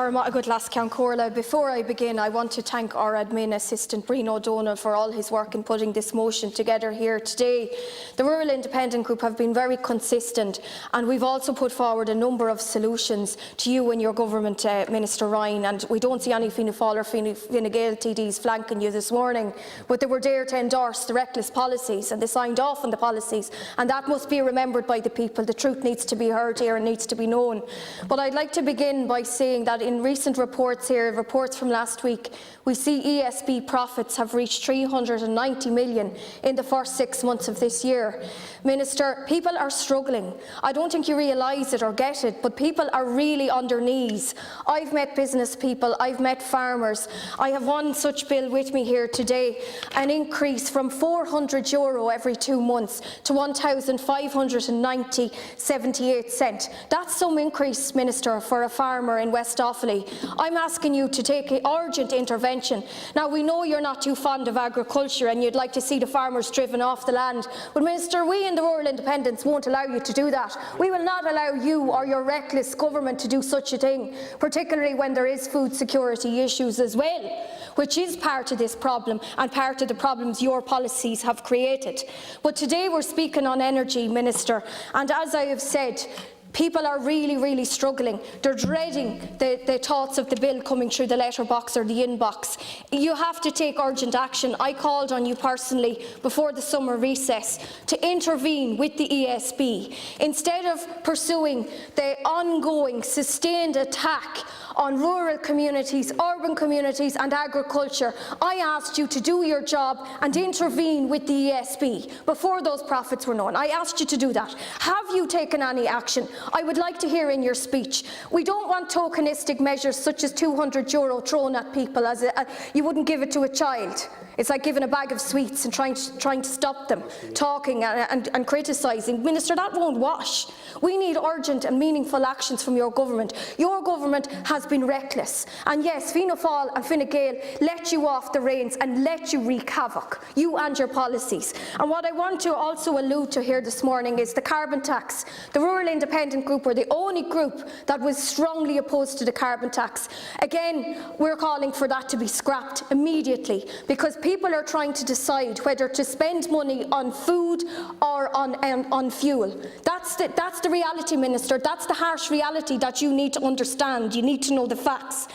Good last Count Corla. Before I begin, I want to thank our admin assistant, Breen O'Donnell, for all his work in putting this motion together here today. The Rural Independent Group have been very consistent, and we've also put forward a number of solutions to you and your government, Minister Ryan, and we don't see any Fianna Fáil or Fine Gael TDs flanking you this morning, but they were there to endorse the reckless policies and they signed off on the policies, and that must be remembered by the people. The truth needs to be heard here and needs to be known. But I'd like to begin by saying that in recent reports here, reports from last week, we see ESB profits have reached 390 million in the first 6 months of this year. Minister, people are struggling. I don't think you realise it or get it, but people are really on their knees. I've met business people, I've met farmers. I have one such bill with me here today, an increase from €400 every 2 months to €1,590.78. That's some increase, Minister, for a farmer in West Offaly. I'm asking you to take an urgent intervention. Now, we know you're not too fond of agriculture and you'd like to see the farmers driven off the land, but Minister, we in the Rural Independents won't allow you to do that. We will not allow you or your reckless government to do such a thing, particularly when there is food security issues as well, which is part of this problem and part of the problems your policies have created. But today we're speaking on energy, Minister, and as I have said, people are really struggling. They're dreading the thoughts of the bill coming through the letterbox or the inbox. You have to take urgent action. I called on you personally before the summer recess to intervene with the ESB. Instead of pursuing the ongoing, sustained attack on rural communities, urban communities and agriculture, I asked you to do your job and intervene with the ESB before those profits were known. I asked you to do that. Have you taken any action? I would like to hear in your speech. We don't want tokenistic measures such as €200 thrown at people as you wouldn't give it to a child. It's like giving a bag of sweets and trying to stop them talking and criticising. Minister, that won't wash. We need urgent and meaningful actions from your government. Your government has been reckless. And yes, Fianna Fáil and Fine Gael let you off the reins and let you wreak havoc, you and your policies. And what I want to also allude to here this morning is the carbon tax. The Rural Independent Group were the only group that was strongly opposed to the carbon tax. Again, we're calling for that to be scrapped immediately, because people are trying to decide whether to spend money on food or on fuel. That's the reality, Minister. That's the harsh reality that you need to understand. You need to know the facts.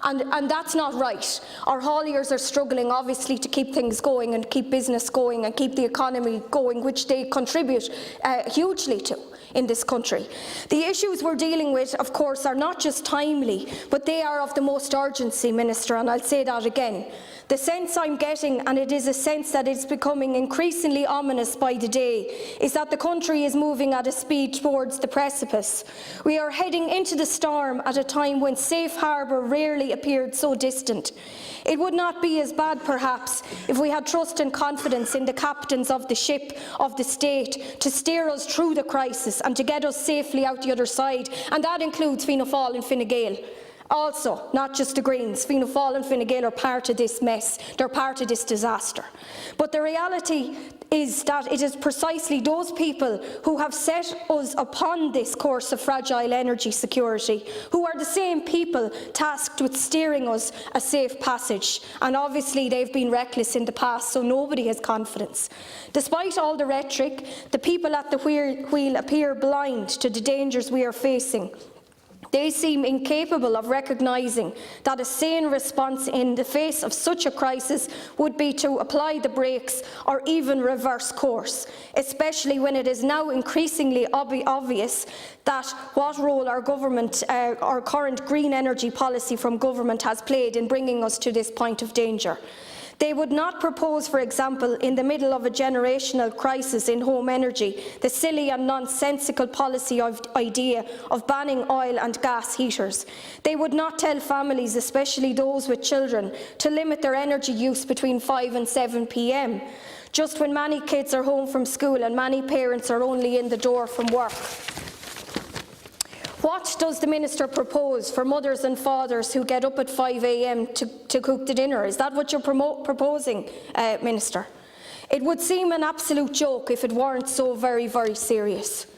And that's not right. Our hauliers are struggling, obviously, to keep things going and keep business going and keep the economy going, which they contribute hugely to in this country. The issues we're dealing with, of course, are not just timely, but they are of the most urgency, Minister, and I'll say that again. The sense I'm getting, and it is a sense that is becoming increasingly ominous by the day, is that the country is moving at a speed towards the precipice. We are heading into the storm at a time when safe harbour rarely appeared so distant. It would not be as bad, perhaps, if we had trust and confidence in the captains of the ship of the state to steer us through the crisis and to get us safely out the other side, and that includes Fianna Fáil and Fine Gael. Also, not just the Greens, Fianna Fáil and Fine Gael are part of this mess, they're part of this disaster. But the reality is that it is precisely those people who have set us upon this course of fragile energy security, who are the same people tasked with steering us a safe passage. And obviously they've been reckless in the past, so nobody has confidence. Despite all the rhetoric, the people at the wheel appear blind to the dangers we are facing. They seem incapable of recognising that a sane response in the face of such a crisis would be to apply the brakes or even reverse course, especially when it is now increasingly obvious that what role our current green energy policy from government has played in bringing us to this point of danger. They would not propose, for example, in the middle of a generational crisis in home energy, the silly and nonsensical policy idea of banning oil and gas heaters. They would not tell families, especially those with children, to limit their energy use between 5 and 7 p.m, just when many kids are home from school and many parents are only in the door from work. What does the Minister propose for mothers and fathers who get up at 5 a.m. to cook the dinner? Is that what you're proposing, Minister? It would seem an absolute joke if it weren't so very serious.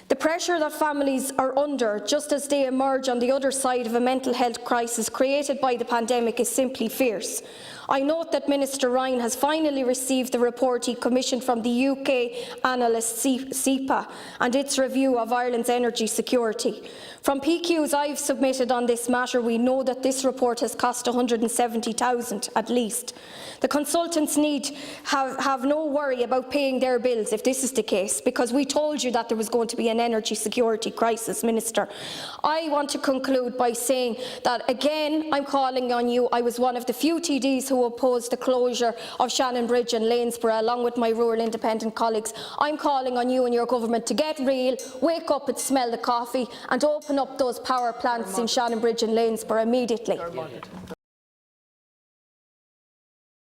The pressure that families are under, just as they emerge on the other side of a mental health crisis created by the pandemic, is simply fierce. I note that Minister Ryan has finally received the report he commissioned from the UK analyst SEPA and its review of Ireland's energy security. From PQs I've submitted on this matter, we know that this report has cost $170,000 at least. The consultants need have no worry about paying their bills if this is the case, because we told you that there was going to be an energy security crisis, Minister. I want to conclude by saying that, again, I'm calling on you. I was one of the few TDs who opposed the closure of Shannon Bridge and Lanesborough, along with my rural independent colleagues. I'm calling on you and your government to get real, wake up and smell the coffee, and open up those power plants in Shannon Bridge and Lanesborough immediately.